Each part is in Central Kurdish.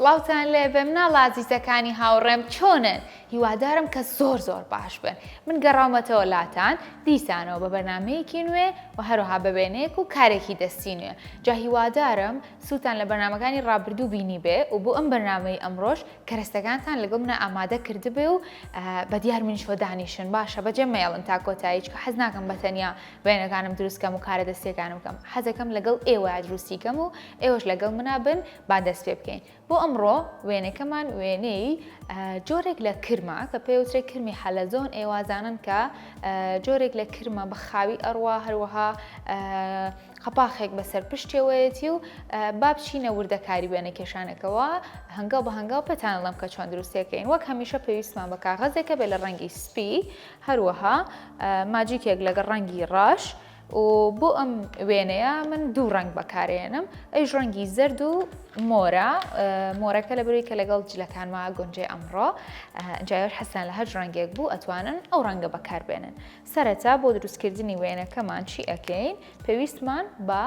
سڵاوتان لێ بێ مناڵ ئازیزەکانی هاوڕێم چۆنن؟ هیوادارم کە زۆر باش بن. من گەڕاومەتەوە لاتان دیسانەوە بە بەرنامەیەکی نوێ و هەروەها بە وێنەیەک و کارێکی دەستی نوێ. جا هیوادارم سووتان لە بەرنامەکانی ڕابردوو بینی بێ و بۆ ئەم بەرنامەی ئەمڕۆژ کەرەستەکانتان لەگەڵ منە ئامادە کردبێ و بە دیار منیش بۆ دانیشن باشە بەجێ مێڵن تا کۆتایی کە حەز ناکەم بەتەنیا وێنەکانم دروستکەم و کارە دەستیەکانم بکەم. حەزەکەم لەگەڵ ئێوە دروستیکەم و ئێوەش لەگەڵ منا بن با دەست پێ بکەین. بۆ ئەمڕۆ وێنەکەمان وێنەی جۆرێک لە کرمە کە پێوترێت کرمی حەلەزۆن ئێوازانن کە جۆرێک لە کرمە بە خاوی ئەڕوا هەروەها قەپاخێک بەسەر پشتێوەیەتی و با بچینە وردەکاری وێنە کێشانێکەوە هەنگاو بە هەنگاو پێتان لەم کە چۆن دروستیەکەین. وەک هەمیشە پێویستمان بە کاغەزێکە بێ لە ڕەنگی سپی هەروەها ماجیکێک لەگەڵ ڕەنگی ڕاش و بۆ ئەم وێنەیە من دوو ڕنگ بەکارێنم ئەیش ڕەنگی زرد و مۆرەکە لە بروی کە لەگەڵ جلەکانما گۆنجێ ئەمڕۆ جایش حەسان لە هەر ڕەنگێک بوو ئەتوانن ئەو ڕەنگە بەکاربێنن. سەرەتا بۆ دروستکردنی وێنەکەمان چی ئەکەین؟ پێویستمان بە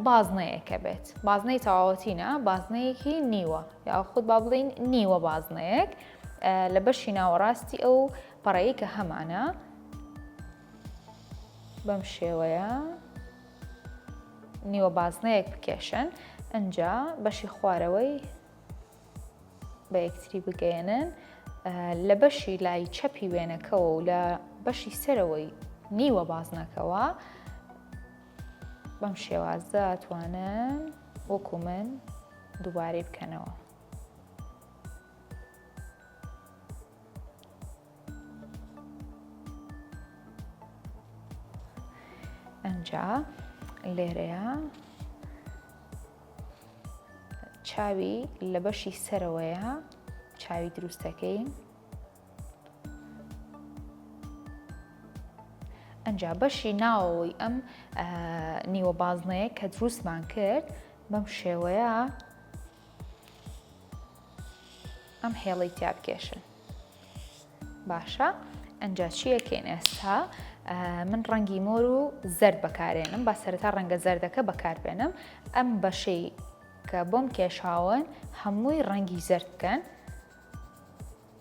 بازنەیەکە بێت. بازنەی تەواوەتینە، بازنەیەکی نیوە یاخود با بڵین نیوە بازنەیەک لە بەشی ناوەڕاستی ئەو پەڕەیە کە هەمانە بەم شێوەیە نیوە بازنەیەک بکێشن. ئەنجا بەشی خوارەوەی بە یەکتری بگەێنن لە بەشی لای چەپی وێنەکەەوە و لە بەشی سەرەوەی نیوە بازنەکەەوە بەم شێوازە ئەتوانن وەکو من دووبارەی بکەنەوە. ئەنجا لێرەیە چاوی لە بەشی سەرەوەیە چاوی دروستەکەین. ئەنجا بەشی ناوەوەی ئەم نیوە بازنەیە کە دروستمان کرد بەم شێوەیە ئەم هێڵەی تیا بکێشن. باشە ئەنجا چیەکەین ئێستا؟ من ڕەنگی مۆر و زەرد بەکارێنم با سەرەتا ڕەنگە زەردەکە بەکاربێنم. ئەم بەشەی کە بۆم کێشاون هەمووی ڕەنگی زەرد بکەن.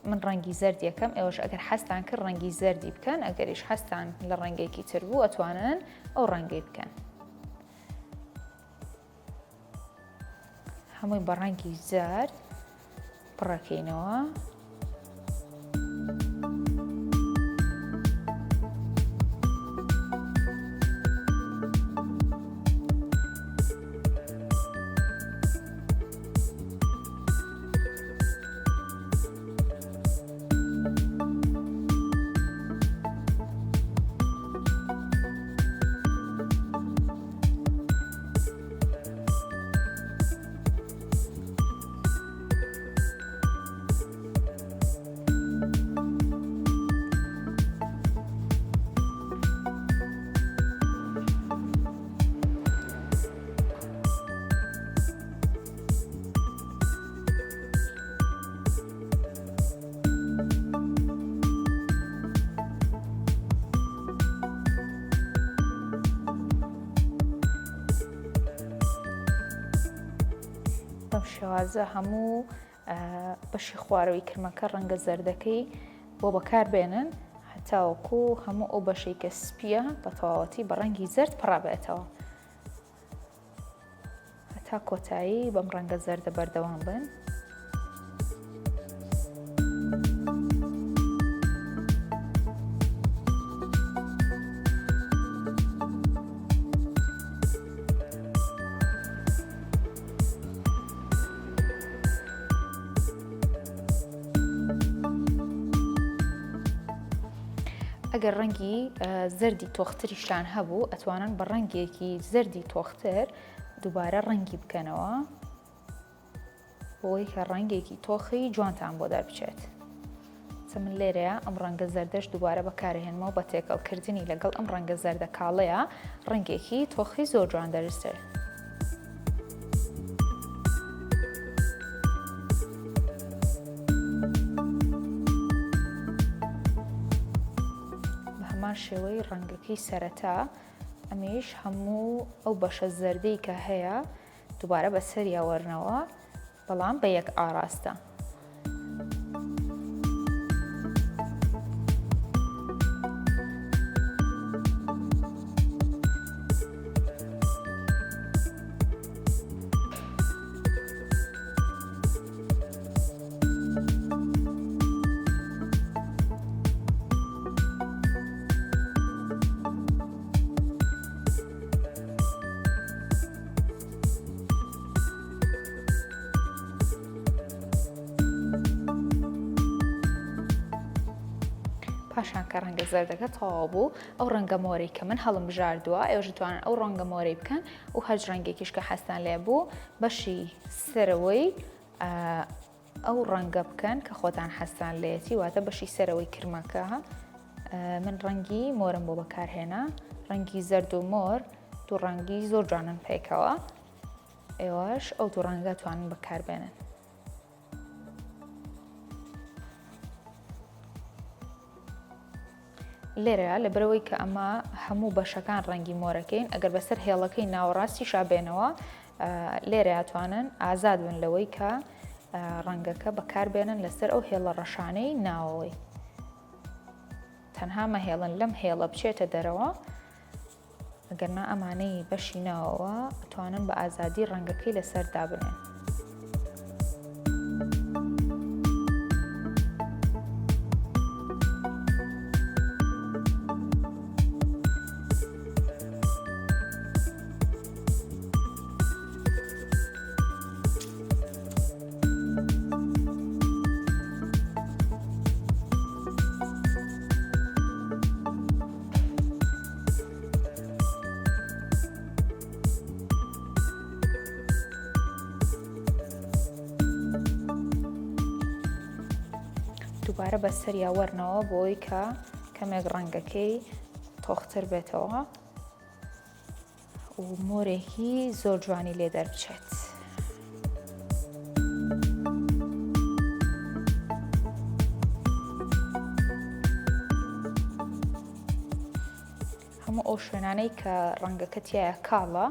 من ڕەنگی زەرد یەکەم، ئێوەش ئەگەر حەستان کرد ڕەنگی زەردی بکەن، ئەگەریش حەستان لە ڕەنگێکی تر بوو ئەتوانن ئەو ڕەنگەی بکەن. هەمووی بە ڕەنگی زەرد پڕەکەینەوە. بەم شێوازە هەموو بەشی خوارەوەی کرمەکە ڕەنگە زەردەکەی بۆ بەکاربێنن هەتاوەکو هەموو ئەو بەشەی کە سپیە بە تەواوەتی بە ڕەنگی زەرد پڕابێتەوە هەتا کۆتایی بەم ڕەنگە زەردە بەردەوام بن. ئەگەر ڕەنگی زەردی تۆختریشتان هەبوو ئەتوانن بە ڕەنگێکی زەردی تۆختر دووبارە ڕەنگی بکەنەوە بۆی کە ڕەنگێکی تۆخی جوانتان بۆ دەربچێت. من لێرەیە ئەم ڕەنگە زەردەش دووبارە بەکارهێنمەوە بە تێکەڵکردنی لەگەڵ ئەم ڕەنگە زەردە کاڵەیە ڕەنگێکی تۆخی زۆر جوان دەرسێت. شێوەی ڕەنگەکەی سەرەتا ئەمیش هەموو ئەو بەشە زەردەی کە هەیە دووبارە بەسەری ئەوەرنەوە بەڵام بە یەک ئاراستە. پاشان کە ڕەنگە زەردەکە تەواو بوو ئەو ڕەنگە مۆرەی کە من هەڵم بژاردووە ئێوەش دەتوانن ئەو ڕەنگە مۆرەی بکەن و هەرچ ڕەنگێکیش کە حەستان لێ بوو بەشی سەرەوەی ئەو ڕەنگە بکەن کە خۆتان حەستان لێتی، واتە بەشی سەرەوەی کرمەکە. من ڕەنگی مۆرم بۆ بەکارهێنا، ڕەنگی زەرد و مۆر دوو ڕەنگی زۆر جوانن پێکەوە، ئێوەش ئەو دوو ڕەنگە توانن بەکاربێنن. لێرەیە لەبەرەوەی کە ئەمە هەموو بەشەکان ڕەنگی مۆرەکەین، ئەگەر بەسەر هێڵەکەی ناوەڕاستی شابێنەوە لێرە یاتوانن ئازاد بن لەوەی کە ڕەنگەکە بەکاربێنن لەسەر ئەو هێڵە ڕەشانەی ناوەوەی. تەنها مەهێڵن لەم هێڵە بچێتە دەرەوە، ئەگەرنا ئەمانەی بەشی ناوەوە توانن بە ئازادی ڕەنگەکەی لەسەر دابنێن. دووبارە بەسەریا وەرنەوە بۆی کە کەمێک ڕەنگەکەی تۆختر بێتەوە و مۆرێکی زۆر جوانی لێ دەربچێت. هەموو ئەو شوێنانەی کە ڕەنگەکە تایە کاڵە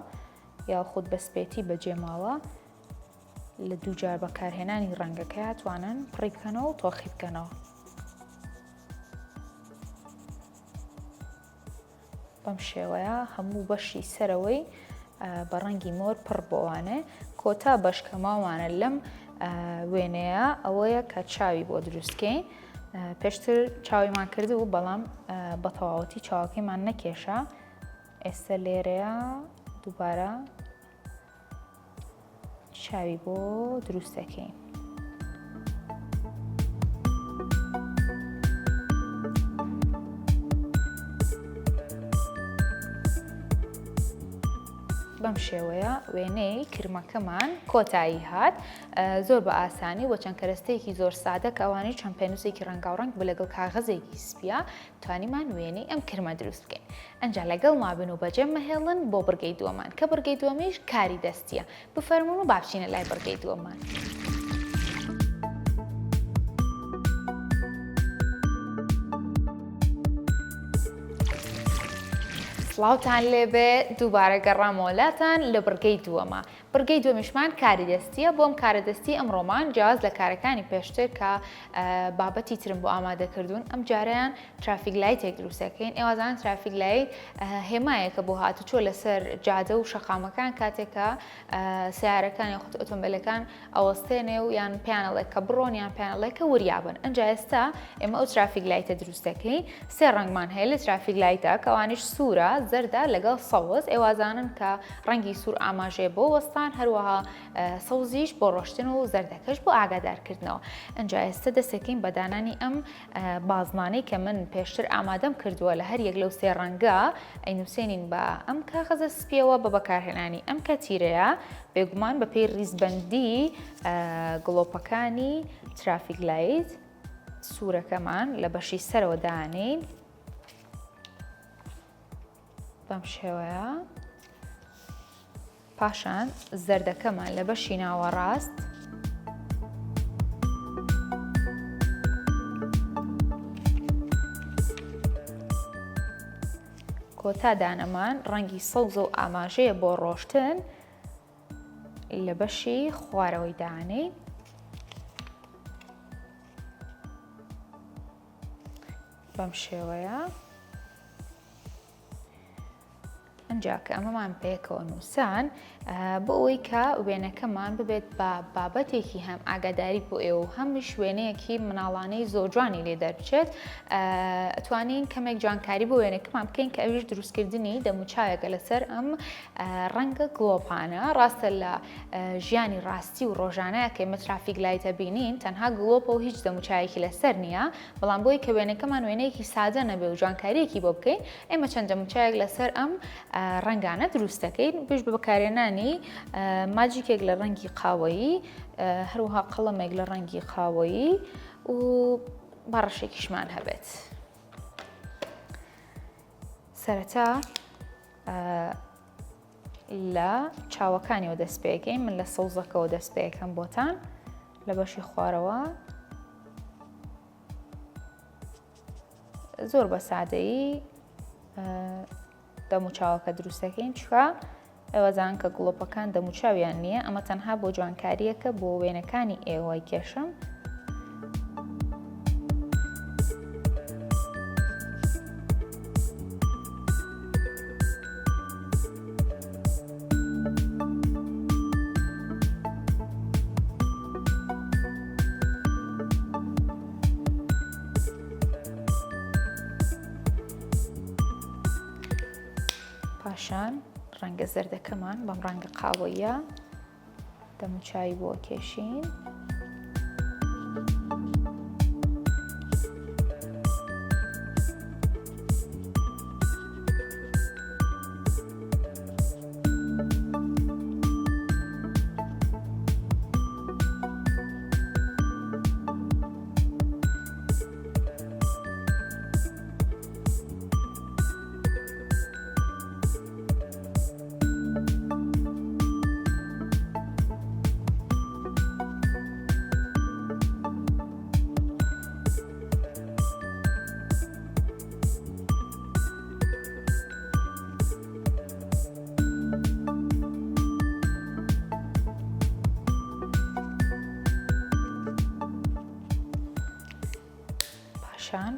یاخود بەسپێتی بەجێماوە لە دووجار بەکارهێنانی ڕەنگەکە توانن پڕی بکەنەوە و تۆخی بکەنەوە. بەم شێوەیە هەموو بەشی سەرەوەی بە ڕەنگی مۆر پڕ بۆوانێ. کۆتا بەشکەماوانە لەم وێنەیە ئەوەیە کە چاوی بۆ دروستکەین. پێشتر چاویمان کردبوو بەڵام بە تەواوەتی چاوەکەیمان نەکێشا. ئێستا لێرەیە دووبارە چاوی بۆ دروستەکەین. بەم شێوەیە وێنەی کرمەکەمان کۆتایی هات. زۆر بە ئاسانی وە چەند کەرەستەیەکی زۆر سادە کە ئەوانەی چەند پێنووسێکی ڕەنگاوڕەنگ بە لەگەڵ کاغەزێکی سپیە توانیمان وێنەی ئەم کرمە دروست بکەین. ئەنجا لەگەڵ مابن و بەجێ مەهێڵن بۆ بڕگەی دووەمان کە بڕگەی دووەمیش کاری دەستیە. بفەرمون و بابچینە لای بڕگەی دووەمان. سڵاوتان لێبێ دووبارە گەڕامۆلاتان لە بڕگەی دووەمە. بڕگەی دووەمیشمان کاری دەستیە. بۆم کارە دەستی ئەمڕۆمان جیاواز لە کارەکانی پێشتر کە بابەتی ترم بۆ ئامادەکردوون ئەم جارەیان ترافیک لایتێک دروستەکەین. ئێوازان ترافیک لایت هێمایەکە بۆ هاتوچۆ لەسەر جادە و شەقامەکان کاتێکە سیارەکان یاخود ئۆتۆمبیلەکان ئەوەستێنێ و یان پێیانەڵێ کە بڕۆن یان پێیانەڵێ کە وریابن. ئەنجا ئێستا ئێمە ئەو ترافیک لایتە دروستەکەین. سێ ڕەنگمان هەیە لە ترافیک لایتە کەوانیش سوورە، زەردە لەگەڵ سەوز. ئێوازانن کە ڕەنگی سوور ئاماژەیە بۆ وەستان، هەروەها سەوزیش بۆ ڕۆشتن و زەردەکەش بۆ ئاگادارکردنەوە. ئەنجا ئێستا دەستەکەین بە دانانی ئەم بازنانەی کە من پێشتر ئامادەم کردووە لە هەر یەک لەو سێ ڕەنگە ئەینووسێنین بە ئەم کاغەزە سپیەوە بە بەکارهێنانی ئەم کەتیرەیە بێگومان بە پێی ڕیزبەندی گڵۆپەکانی ترافیک لایت سوورەکەمان لە بەشی سەرەوە دانین. بەم شێوەیە پاشان زەردەکەمان لە بەشی ناوەڕاست کۆتا دانەمان ڕەنگی سەوزە و ئاماژەیە بۆ ڕۆشتن لە بەشی خوارەوەی داهانەی بەم شێوەیە ئەنجا کە ئەمەمان پێکەوە نووسان بۆ ئەوەی کە وێنەکەمان ببێت بە بابەتێکی هەم ئاگاداری بۆ ئێوە هەم شوێنەیەکی مناڵانەی زۆر جوانی لێ دەربچێت ئەتوانین کەمێک جوانکاری بۆ وێنەکەمان بکەین کە ئەویش دروستکردنی دەموچاوێکە لەسەر ئەم ڕەنگە گڵۆپانە ڕاستە لە ژیانی ڕاستی و ڕۆژانەیە کە ئێمە ترافیک لایتە بینین تەنها گڵۆپە و هیچ دەموچاوێکی لەسەر نییە بەڵام بۆی کە وێنەکەمان وێنەیەکی سادە نەبێ و جوانکاریەکی بۆ بکەین ئێمە چەند دەموچاوێک لەسەر ئەم ڕەنگانە دروست دەکەین پێش بە بەکارهێنانی ماجیکێک لە ڕەنگی قاوەیی هەروەها قەڵەمێک لە ڕەنگی قاوەیی و باڕەشێکیشمان هەبێت. سەرەتا لە چاوەکانیەوە دەست پێەکەین من لە سەوزەکەەوە دەست پێەکەم بۆتان لە بەشی خوارەوە زۆر بە سادەیی دەموچاوەکە دروستەکەین چکە ئێوەزان کە گڵۆپەکان دەموچاویان نییە ئەمە تەنها بۆ جوانکاریەکە بۆ وێنەکانی ئێوەی کێشم پاشان ڕەنگە زەردەکەمان بەم ڕەنگە قاوەیە دەموچاوی بۆ کێشین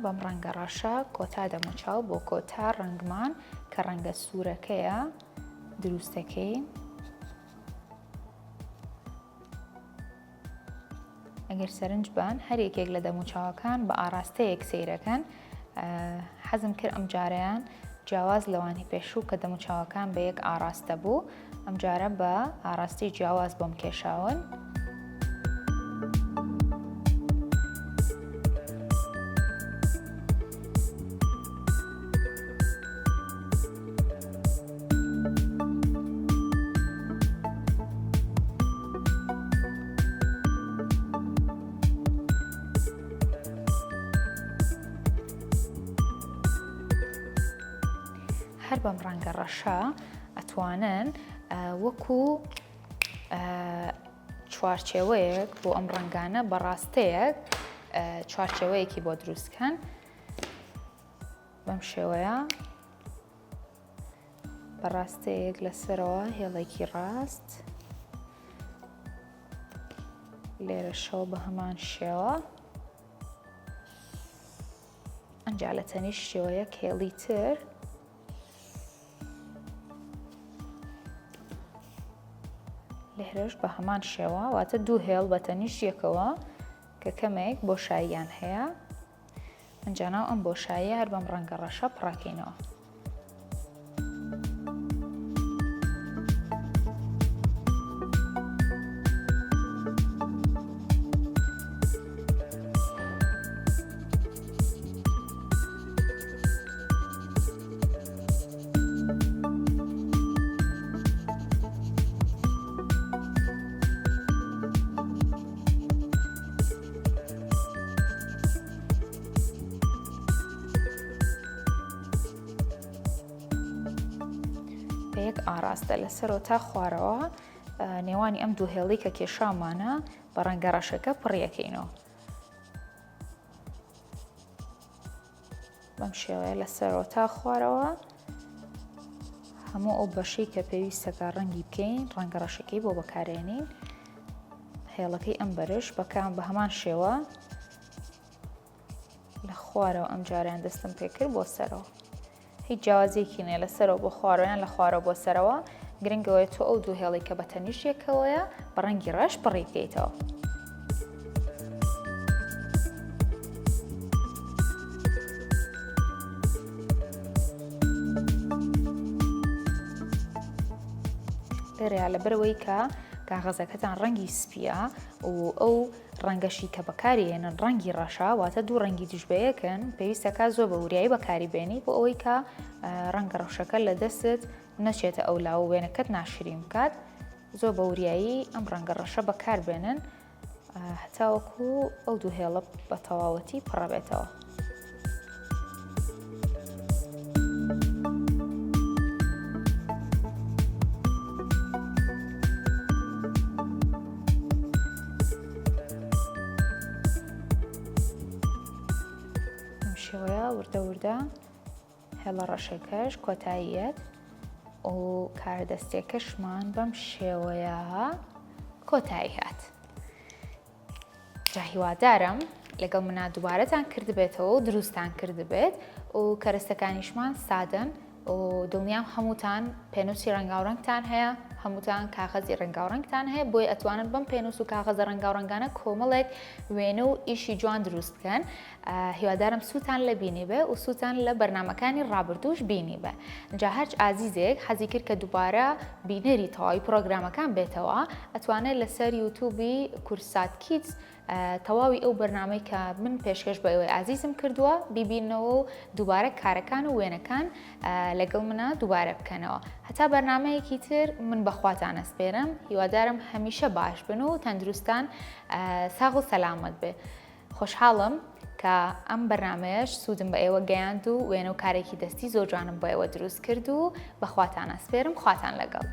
بەم ڕەنگە ڕەشە کۆتا دەموچاو بۆ کۆتا ڕەنگمان کە ڕەنگە سوورەکەیە دروستەکەین ئەگەر سەرنج بان هەر یەکێک لە دەموچاوەکان بە ئاراستەیەک سەیرەکەن حەزم کرد ئەم جارەیان جیاواز لەوانی پێشوو کە دەموچاوەکان بە یەک ئاراستە بوو ئەم جارە بە ئاراستی جیاواز بۆم کێشاون هەر بەم ڕەنگە ڕەشە ئەتوانن وەکو چوارچێوەیەک بۆ ئەم ڕەنگانە بەڕاستەیەک چوارچێوەیەکی بۆ دروستکەن بەم شێوەیە بەڕاستەیەک لەسەرەوە هێڵێکی ڕاست لێرەشەوە بە هەمان شێوە ئەنجا لە تەنیشت شێوەیەک هێڵی تر لێرەش بە هەمان شێوە واتە دوو هێڵ بە تەنیشت یەکەوە کە کەمێک بۆشاییان هەیە ئەنجا ناو ئەم بۆشاییە هەر بەم ڕەنگە ڕەشە پڕاکەینەوە یەک ئاراستە لەسەرەوە تا خوارەوە نێوانی ئەم دوو هێڵی کە کێشامانە بە ڕەنگە ڕەشەکە پڕیەکەینەوە بەم شێوەیە لەسەرەوە تا خوارەوە هەموو ئەو بەشەی کە پێویستەکە ڕەنگی بکەین ڕەنگە ڕەشەکەی بۆ بەکارێنین هێڵەکەی ئەم بەرش بەکان بە هەمان شێوە لە خوارەوە ئەم جاریان دەستم پێکرد بۆ سەرەوە هیچ جیاوازیەکی نییە لە سەرەوە بۆ خوارەوەیان لە خوارەوە بۆ سەرەوە گرنگەوەی تۆ ئەو دوو هێڵی کە بە تەنیشتێکەوەیە بە ڕەنگی ڕەش پڕی بکەیتەوە. لێرەیە لەبەرەوەی کە کاغەزەکەتان ڕەنگی سپیە و ئەو ڕەنگەشی کە بەکارێنن ڕەنگی ڕەشە واتە دوو ڕەنگی دوژبەیەکن پێویستەکە زۆر بە وریایی بەکاری بێنی بۆ ئەوەی کە ڕەنگە ڕەشەکە لە دەستت نەچێتە ئەو لاوە وێنەکەت ناشرین بکات زۆر بە وریایی ئەم ڕەنگە ڕەشە بەکاربێنن هەتاوەکو ئەو دوو هێڵە بە تەواوەتی پڕەبێتەوە. شێوەیە وردە وردە هێڵە ڕەشەکەش کۆتاییەت و کاردەستێکەشمان بەم شێوەیە کۆتایی هات. جا هیوادارم لەگەڵ منە دووبارەتان کردبێتەوە و دروستان کردبێت و کەرەستەکانیشمان سادن و دڵنیام هەمووتان پێنووسی ڕەنگاوڕەنگتان هەیە هەمووتان کاغەزی ڕەنگاوڕەنگتان هەیە بۆی ئەتوانن بەم پێنووس و کاغەزە ڕەنگاوڕەنگانە کۆمەڵێک وێنە و ئیشی جوان دروست بکەن. هیوادارم سووتان لە بینی بێ و سووتان لە بەرنامەکانی ڕابردووش بینی بێ. جا هەرچ ئازیزێک حەزی کرد کە دووبارە بینەری تەواوی پرۆگرامەکان بێتەوە ئەتوانێت لەسەر یوتیوبی کورسات کیدز تەواوی ئەو بەرنامەی کە من پێشکەش بە ئێوەی ئازیزم کردووە بیبینەوە و دووبارە کارەکان و وێنەکان لەگەڵ منە دووبارە بکەنەوە. هەتا بەرنامەیەکی تر من بەخواتان ئەسپێرم هیوادارم هەمیشە باش بن و تەندروستان ساغ و سەلامەت بێ. خۆشحاڵم کە ئەم بەرنامەیەش سوودم بە ئێوە گەیاند و وێنە و کارێکی دەستی زۆر جوانم بۆ ئێوە دروست کرد و بەخواتان ئەسپێرم خواتان لەگەڵ.